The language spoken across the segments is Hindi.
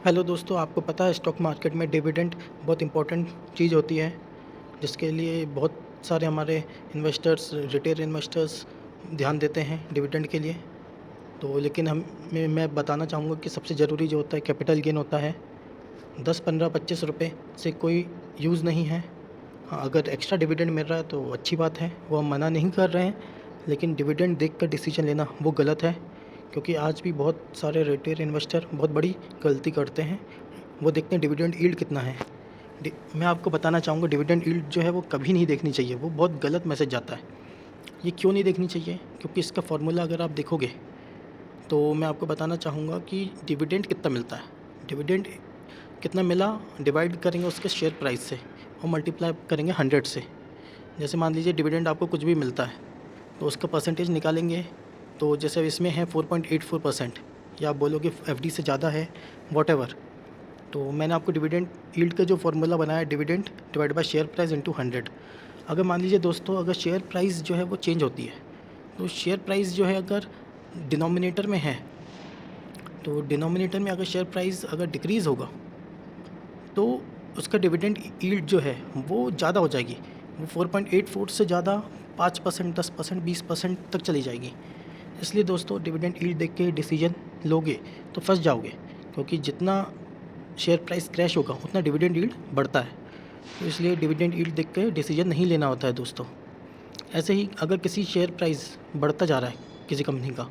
हेलो दोस्तों, आपको पता है स्टॉक मार्केट में डिविडेंड बहुत इम्पोर्टेंट चीज़ होती है, जिसके लिए बहुत सारे हमारे इन्वेस्टर्स, रिटेल इन्वेस्टर्स ध्यान देते हैं डिविडेंड के लिए। तो लेकिन हम मैं बताना चाहूँगा कि सबसे ज़रूरी जो होता है कैपिटल गेन होता है। 10, 15, 25 रुपए से कोई यूज़ नहीं है। हाँ, अगर एक्स्ट्रा डिविडेंड मिल रहा है तो अच्छी बात है, वो हम मना नहीं कर रहे हैं, लेकिन डिविडेंड देख कर डिसीजन लेना वो गलत है। क्योंकि आज भी बहुत सारे रिटेल इन्वेस्टर बहुत बड़ी गलती करते हैं। वो देखते हैं डिविडेंड यील्ड कितना है। मैं आपको बताना चाहूँगा डिविडेंड यील्ड जो है वो कभी नहीं देखनी चाहिए, वो बहुत गलत मैसेज जाता है। ये क्यों नहीं देखनी चाहिए? क्योंकि इसका फ़ॉर्मूला अगर आप देखोगे तो मैं आपको बताना चाहूँगा कि डिविडेंड कितना मिलता है। डिविडेंड कितना मिला डिवाइड करेंगे उसके शेयर प्राइस से और मल्टीप्लाई करेंगे 100 से। जैसे मान लीजिए डिविडेंड आपको कुछ भी मिलता है तो उसका परसेंटेज निकालेंगे। तो जैसे इसमें है 4.84%, या आप बोलोगे एफडी से ज़्यादा है, वॉटेवर। तो मैंने आपको डिविडेंड यील्ड का जो फार्मूला बनाया है, dividend divide by share price into 100। अगर मान लीजिए दोस्तों, अगर शेयर प्राइस जो है वो चेंज होती है, तो शेयर प्राइस जो है अगर डिनोमिनेटर में है, तो डिनोमिनेटर में अगर शेयर प्राइस अगर डिक्रीज़ होगा तो उसका डिविडेंड यील्ड जो है वो ज़्यादा हो जाएगी। वो 4.84 से ज़्यादा 5%, 10%, 20% तक चली जाएगी। इसलिए दोस्तों डिविडेंड यील्ड देख के डिसीजन लोगे तो फंस जाओगे, क्योंकि जितना शेयर प्राइस क्रैश होगा उतना डिविडेंड यील्ड बढ़ता है। तो इसलिए डिविडेंड यील्ड देख के डिसीजन नहीं लेना होता है दोस्तों। ऐसे ही अगर किसी शेयर प्राइस बढ़ता जा रहा है किसी कंपनी का,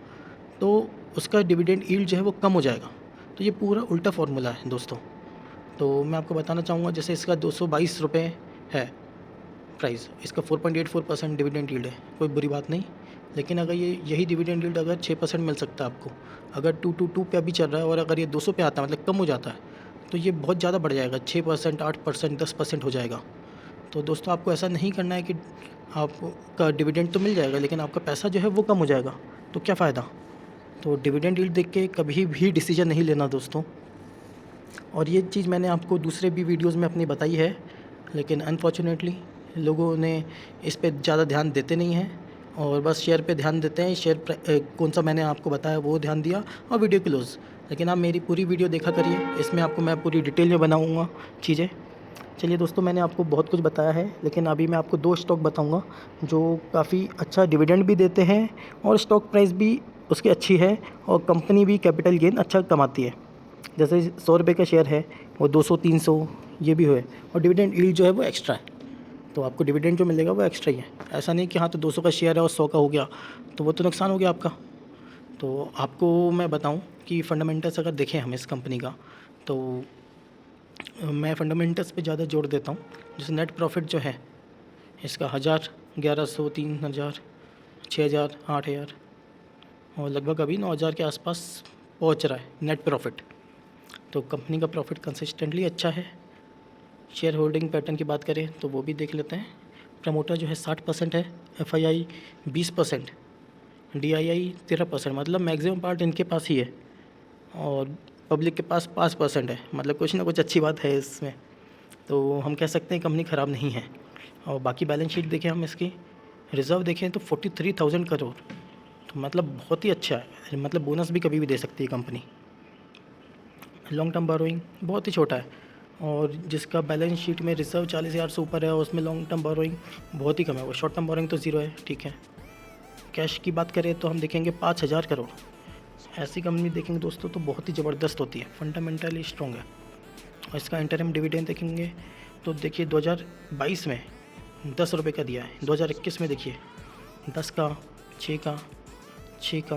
तो उसका डिविडेंड यील्ड जो है वो कम हो जाएगा। तो ये पूरा उल्टा फार्मूला है दोस्तों। तो मैं आपको बताना चाहूँगा, जैसे इसका 222 रुपये है प्राइस, इसका 4.84% डिविडेंड यील्ड है, कोई बुरी बात नहीं। लेकिन अगर यही डिविडेंड यील्ड अगर 6% मिल सकता है आपको, अगर 222 पे अभी चल रहा है और अगर ये 200 पे आता है, मतलब कम हो जाता है, तो ये बहुत ज़्यादा बढ़ जाएगा, 6%, 8%, 10% हो जाएगा। तो दोस्तों आपको ऐसा नहीं करना है कि आपका डिविडेंड तो मिल जाएगा लेकिन आपका पैसा जो है वो कम हो जाएगा, तो क्या फ़ायदा। तो डिविडेंड यील्ड देख के कभी भी डिसीजन नहीं लेना दोस्तों। और ये चीज़ मैंने आपको दूसरे भी वीडियोज़ में अपनी बताई है, लेकिन अनफॉर्चुनेटली लोगों ने इस पे ज़्यादा ध्यान देते नहीं हैं और बस शेयर पे ध्यान देते हैं। कौन सा मैंने आपको बताया वो ध्यान दिया और वीडियो क्लोज़। लेकिन आप मेरी पूरी वीडियो देखा करिए, इसमें आपको मैं पूरी डिटेल में बनाऊँगा चीज़ें। चलिए दोस्तों, मैंने आपको बहुत कुछ बताया है, लेकिन अभी मैं आपको 2 स्टॉक बताऊँगा जो काफ़ी अच्छा डिविडेंड भी देते हैं और स्टॉक प्राइस भी उसकी अच्छी है और कंपनी भी कैपिटल गेन अच्छा कमाती है। जैसे 100 रुपये का शेयर है, वो 200, 300 ये भी है, और डिविडेंड यील्ड जो है वो एक्स्ट्रा है। तो आपको डिविडेंड जो मिलेगा वो एक्स्ट्रा ही है। ऐसा नहीं कि हाँ तो 200 का शेयर है और 100 का हो गया तो वो तो नुकसान हो गया आपका। तो आपको मैं बताऊं कि फ़ंडामेंटल्स अगर देखें हम इस कंपनी का, तो मैं फ़ंडामेंटल्स पे ज़्यादा जोर देता हूँ। जैसे नेट प्रॉफिट जो है इसका 1000, 1100, 3000, 6000, 8000 और लगभग अभी 9000 के आसपास पहुँच रहा है नेट प्रॉफिट। तो कंपनी का प्रॉफिट कंसिस्टेंटली अच्छा है। शेयर होल्डिंग पैटर्न की बात करें तो वो भी देख लेते हैं। प्रमोटर जो है 60% है, एफआईआई 20%, डीआईआई 13%, मतलब मैक्सिमम पार्ट इनके पास ही है और पब्लिक के पास 5% है। मतलब कुछ ना कुछ अच्छी बात है इसमें, तो हम कह सकते हैं कंपनी ख़राब नहीं है। और बाकी बैलेंस शीट देखें हम इसकी, रिज़र्व देखें तो 43,000 करोड़, तो मतलब बहुत ही अच्छा है। मतलब बोनस भी कभी भी दे सकती है कंपनी। लॉन्ग टर्म बोरोइंग बहुत ही छोटा है, और जिसका बैलेंस शीट में रिज़र्व 40,000 से ऊपर है और उसमें लॉन्ग टर्म बोरोइंग बहुत ही कम है। वो शॉर्ट टर्म बोरोइंग तो ज़ीरो है, ठीक है। कैश की बात करें तो हम देखेंगे 5,000 करोड़। ऐसी कंपनी देखेंगे दोस्तों तो बहुत ही ज़बरदस्त होती है, फंडामेंटली स्ट्रॉन्ग है। और इसका इंटरिम डिविडेंड देखेंगे तो देखिए 2022 में 10 रुपये का दिया है, 2021 में देखिए 10 का, 6 का, 6 का,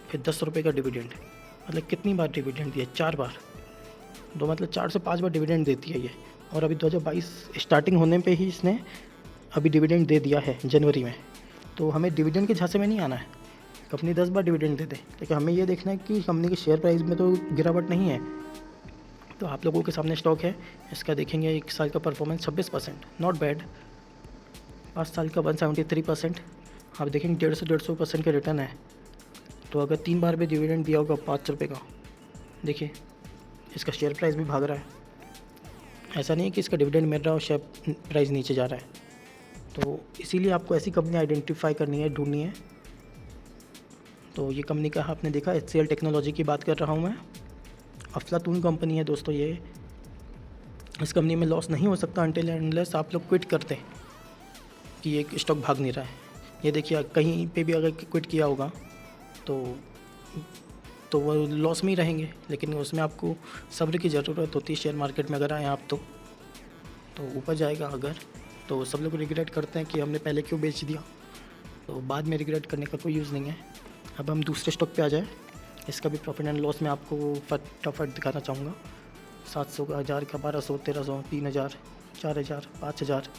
फिर 10 रुपये का डिविडेंड। मतलब कितनी बार डिविडेंड दिया? 4 बार। तो मतलब 4 से 5 बार डिविडेंड देती है ये। और अभी 2022 स्टार्टिंग होने पे ही इसने अभी डिविडेंड दे दिया है जनवरी में। तो हमें डिविडेंड के झांसे में नहीं आना है। कंपनी 10 बार डिविडेंड दे दे, लेकिन हमें ये देखना है कि कंपनी के शेयर प्राइस में तो गिरावट नहीं है। तो आप लोगों के सामने स्टॉक है, इसका देखेंगे 1 साल का परफॉर्मेंस 26%, नॉट बैड। 5 साल का 173%। आप देखेंगे 150% के रिटर्न है। तो अगर 3 बार भी डिविडेंड दिया होगा 5 रुपये का, देखिए इसका शेयर प्राइस भी भाग रहा है। ऐसा नहीं है कि इसका डिविडेंड मिल रहा है और शेयर प्राइस नीचे जा रहा है। तो इसीलिए आपको ऐसी कंपनी आइडेंटिफाई करनी है, ढूंढनी है। तो ये कंपनी का आपने देखा, HCL टेक्नोलॉजी की बात कर रहा हूँ मैं। अफलातून कंपनी है दोस्तों ये। इस कंपनी में लॉस नहीं हो सकता अनटिल एंड अनलेस आप लोग क्विट करते हैं कि ये स्टॉक भाग नहीं रहा है। ये देखिए कहीं पे भी अगर क्विट किया होगा तो वो लॉस में ही रहेंगे, लेकिन उसमें आपको सब्र की ज़रूरत होती है। शेयर मार्केट में अगर आए आप तो ऊपर जाएगा अगर, तो सब लोग रिग्रेट करते हैं कि हमने पहले क्यों बेच दिया, तो बाद में रिग्रेट करने का कोई यूज़ नहीं है। अब हम दूसरे स्टॉक पे आ जाए। इसका भी प्रॉफिट एंड लॉस मैं आपको फटाफट दिखाना चाहूँगा। 700 का, 1000 का, 1200, 1300, 3000, 4000, 5000।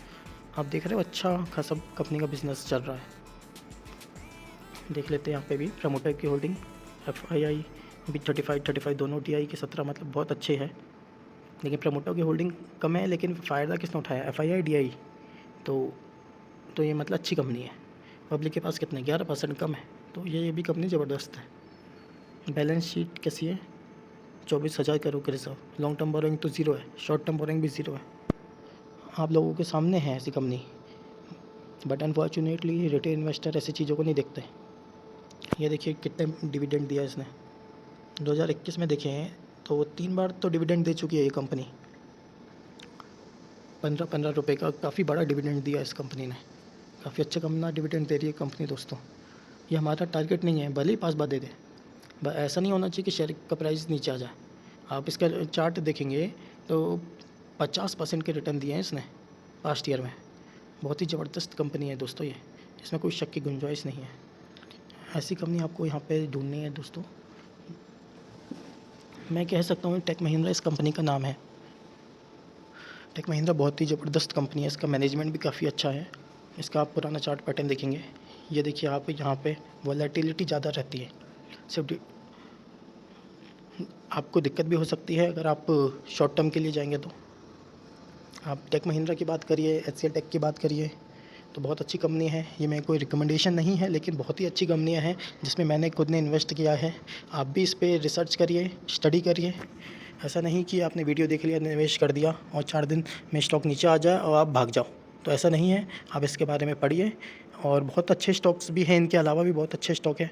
आप देख रहे हो अच्छा खासा कंपनी का बिजनेस चल रहा है। देख लेते हैं यहाँ पे भी प्रमोटर की होल्डिंग FII भी 35 दोनों DI के 17, मतलब बहुत अच्छे हैं। लेकिन प्रमोटर की होल्डिंग कम है, लेकिन फ़ायदा किसने उठाया, FII DI। तो ये मतलब अच्छी कंपनी है। पब्लिक के पास कितने 11% कम है, तो ये भी कंपनी ज़बरदस्त है। बैलेंस शीट कैसी है, 24,000 करोड़ के रिजर्व। लॉन्ग टर्म बोरोइंग तो ज़ीरो है, शॉर्ट टर्म बोरोइंग भी ज़ीरो है। आप लोगों के सामने है ऐसी company, but unfortunately retail investor ऐसी चीज़ों को नहीं देखते। ये देखिए कितने डिविडेंड दिया इसने 2021 में, देखे हैं तो 3 बार तो डिविडेंड दे चुकी है ये कंपनी। 15-15 रुपये का काफ़ी बड़ा डिविडेंड दिया इस कंपनी ने। काफ़ी अच्छा कंपनी डिविडेंड दे रही है कंपनी दोस्तों। ये हमारा टारगेट नहीं है, भले ही 5 बार दे दे, ऐसा नहीं होना चाहिए कि शेयर का प्राइस नीचे आ जाए। आप इसका चार्ट देखेंगे तो 50% के रिटर्न दिए हैं इसने लास्ट ईयर में। बहुत ही ज़बरदस्त कंपनी है दोस्तों ये, इसमें कोई शक की गुंजाइश नहीं है। ऐसी कंपनी आपको यहाँ पे ढूंढनी है दोस्तों। मैं कह सकता हूँ टेक महिंद्रा इस कंपनी का नाम है। टेक महिंद्रा बहुत ही ज़बरदस्त कंपनी है, इसका मैनेजमेंट भी काफ़ी अच्छा है। इसका आप पुराना चार्ट पैटर्न देखेंगे, ये देखिए आप यहाँ पे वॉलेटिलिटी ज़्यादा रहती है। सिर्फ आपको दिक्कत भी हो सकती है अगर आप शॉर्ट टर्म के लिए जाएंगे तो। आप टेक महिंद्रा की बात करिए, HCL टेक की बात करिए, तो बहुत अच्छी कंपनी है। ये मेरी कोई रिकमेंडेशन नहीं है, लेकिन बहुत ही अच्छी कंपनियाँ हैं जिसमें मैंने खुद ने इन्वेस्ट किया है। आप भी इस पर रिसर्च करिए, स्टडी करिए। ऐसा नहीं कि आपने वीडियो देख लिया, निवेश कर दिया और 4 दिन में स्टॉक नीचे आ जाए और आप भाग जाओ, तो ऐसा नहीं है। आप इसके बारे में पढ़िए, और बहुत अच्छे स्टॉक्स भी हैं, इनके अलावा भी बहुत अच्छे स्टॉक हैं।